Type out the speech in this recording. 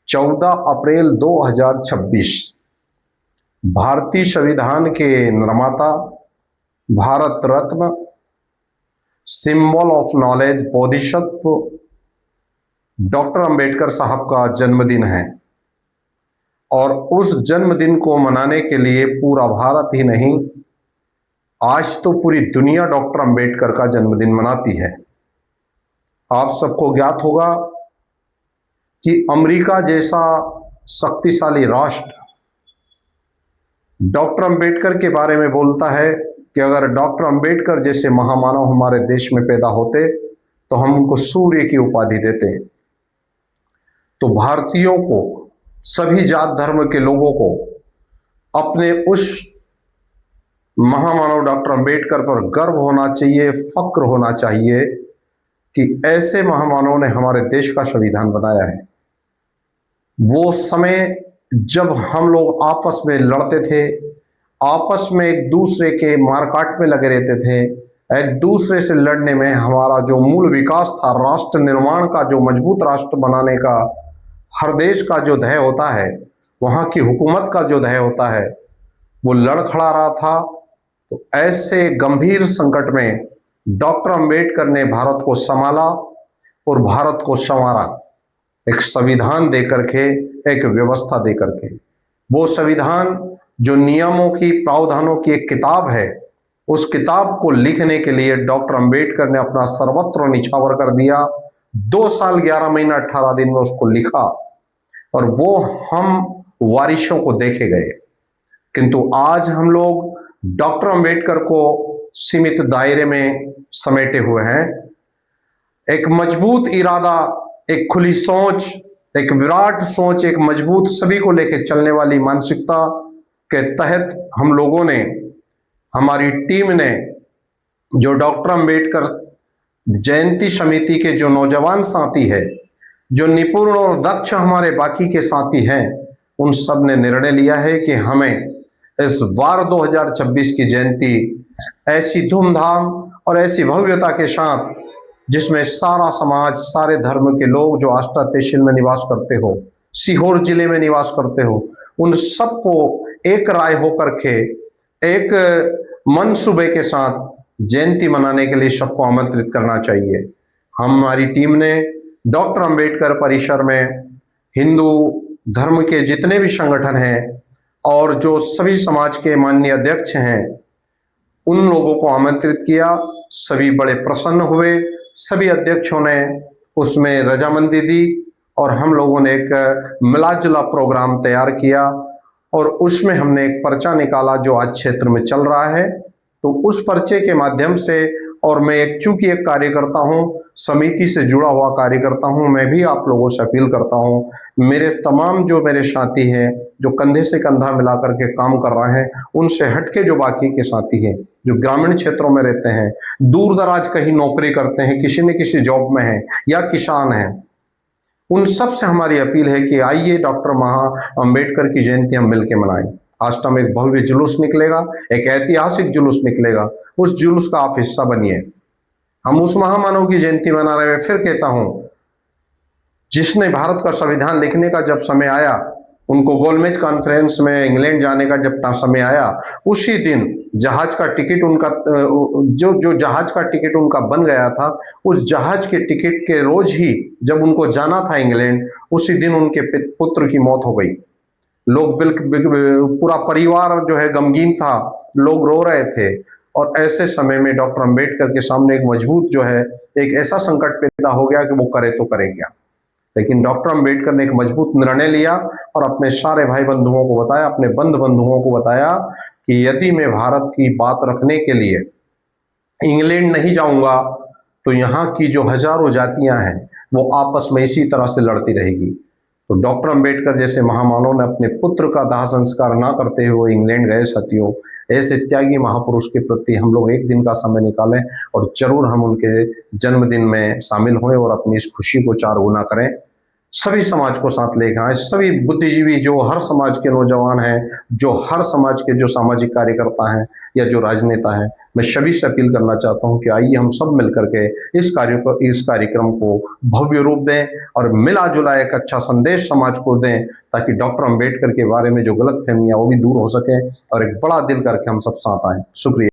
14 अप्रैल 2026 भारतीय संविधान के निर्माता, Bharat Ratna, symbol of knowledge, Bodhisattva doctor Ambedkar साहब का जन्मदिन है। और उस जन्मदिन को मनाने के लिए पूरा भारत ही नहीं, आज तो पूरी दुनिया डॉक्टर अंबेडकर का जन्मदिन मनाती है। आप सबको ज्ञात होगा कि अमेरिका जैसा शक्तिशाली राष्ट्र डॉक्टर अंबेडकर के बारे में बोलता है कि अगर डॉक्टर अंबेडकर जैसे महामानव हमारे देश में पैदा होते तो हम उनको सूर्य की उपाधि देते। तो भारतीयों को, सभी जात धर्म के लोगों को अपने उस महामानव डॉक्टर अंबेडकर पर गर्व होना चाहिए, फक्र होना चाहिए कि ऐसे महामानव ने हमारे देश का संविधान बनाया है। वो समय जब हम लोग आपस में लड़ते थे, आपस में एक दूसरे के मारकाट में लगे रहते थे, एक दूसरे से लड़ने में हमारा जो मूल विकास था, राष्ट्र निर्माण का, जो मजबूत राष्ट्र बनाने का हर देश का जो ध्येय होता है, वहाँ की हुकूमत का जो ध्येय होता है, वो लड़ खड़ा रहा था। तो ऐसे गंभीर संकट में डॉक्टर अंबेडकर ने भारत को संभाला और भारत को संवारा, एक संविधान देकर के, एक व्यवस्था देकर के। वो संविधान जो नियमों की, प्रावधानों की एक किताब है, उस किताब को लिखने के लिए डॉक्टर अंबेडकर ने अपना सर्वत्र निछावर कर दिया। 2 साल 11 महीना 18 दिन में उसको लिखा और वो हम वारिसों को देखे गए। किंतु आज हम लोग डॉक्टर अंबेडकर को सीमित दायरे में समेटे हुए हैं। एक मजबूत इरादा, एक खुली सोच, एक विराट सोच, एक मजबूत सभी को लेकर चलने वाली मानसिकता के तहत हम लोगों ने, हमारी टीम ने, जो डॉक्टर अंबेडकर जयंती समिति के जो नौजवान साथी है, जो निपुण और दक्ष हमारे बाकी के साथी हैं, उन सब ने निर्णय लिया है कि हमें इस बार 2026 की जयंती ऐसी धूमधाम और ऐसी भव्यता के साथ, जिसमें सारा समाज, सारे धर्म के लोग जो आष्टा तहसील में निवास करते हो, सीहोर जिले में निवास करते हो, उन सबको एक राय होकर के, एक मनसूबे के साथ जयंती मनाने के लिए सबको आमंत्रित करना चाहिए। हमारी टीम ने डॉक्टर अंबेडकर परिसर में हिंदू धर्म के जितने भी संगठन हैं और जो सभी समाज के माननीय अध्यक्ष हैं, उन लोगों को आमंत्रित किया। सभी बड़े प्रसन्न हुए, सभी अध्यक्षों ने उसमें रजामंदी दी और हम लोगों ने एक मिला जुला प्रोग्राम तैयार किया और उसमें हमने एक पर्चा निकाला जो आज क्षेत्र में चल रहा है। तो उस पर्चे के माध्यम से, और मैं एक चूंकि एक कार्यकर्ता हूँ, समिति से जुड़ा हुआ कार्यकर्ता हूँ, मैं भी आप लोगों से अपील करता हूँ, मेरे तमाम जो मेरे साथी हैं, जो कंधे से कंधा मिलाकर के काम कर रहे हैं, उनसे हटके जो बाकी के साथी हैं, जो ग्रामीण क्षेत्रों में रहते हैं, दूर दराज कहीं नौकरी करते हैं, किसी न किसी जॉब में हैं या किसान हैं, उन सब से हमारी अपील है कि आइए डॉक्टर अंबेडकर की जयंती हम मिलकर मनाएं। आष्टा में एक भव्य जुलूस निकलेगा, एक ऐतिहासिक जुलूस निकलेगा, उस जुलूस का आप हिस्सा बनिए। हम उस महामानव की जयंती मना रहे हैं। फिर कहता हूं, जिसने भारत का संविधान लिखने का जब समय आया, उनको गोलमेज कॉन्फ्रेंस में इंग्लैंड जाने का जब समय आया, उसी दिन जहाज का टिकट उनका, जो जहाज का टिकट उनका बन गया था, उस जहाज के टिकट के रोज ही जब उनको जाना था इंग्लैंड, उसी दिन उनके पुत्र की मौत हो गई। लोग पूरा परिवार जो है गमगीन था, लोग रो रहे थे। और ऐसे समय में डॉक्टर अंबेडकर के सामने एक मजबूत जो है, एक ऐसा संकट पैदा हो गया कि वो करे तो करे क्या। लेकिन डॉक्टर अंबेडकर ने एक मजबूत निर्णय लिया और अपने सारे भाई बंधुओं को बताया, अपने बंधुओं को बताया कि यदि मैं भारत की बात रखने के लिए इंग्लैंड नहीं जाऊंगा तो यहाँ की जो हजारों जातियां हैं वो आपस में इसी तरह से लड़ती रहेगी। तो डॉक्टर अंबेडकर जैसे महामानव ने अपने पुत्र का दाह संस्कार ना करते हुए इंग्लैंड गए। साथियों, ऐसे त्यागी महापुरुष के प्रति हम लोग एक दिन का समय निकालें और जरूर हम उनके जन्मदिन में शामिल हों और अपनी इस खुशी को 4 गुना करें। सभी समाज को साथ लेकर आए, सभी बुद्धिजीवी जो हर समाज के नौजवान हैं, जो हर समाज के जो सामाजिक कार्यकर्ता हैं या जो राजनेता हैं, मैं सभी से अपील करना चाहता हूं कि आइए हम सब मिलकर के इस कार्यक्रम को भव्य रूप दें और मिला जुला एक अच्छा संदेश समाज को दें, ताकि डॉक्टर अंबेडकर के बारे में जो गलत फहमियां वो भी दूर हो सके और एक बड़ा दिल करके हम सब साथ आए। शुक्रिया।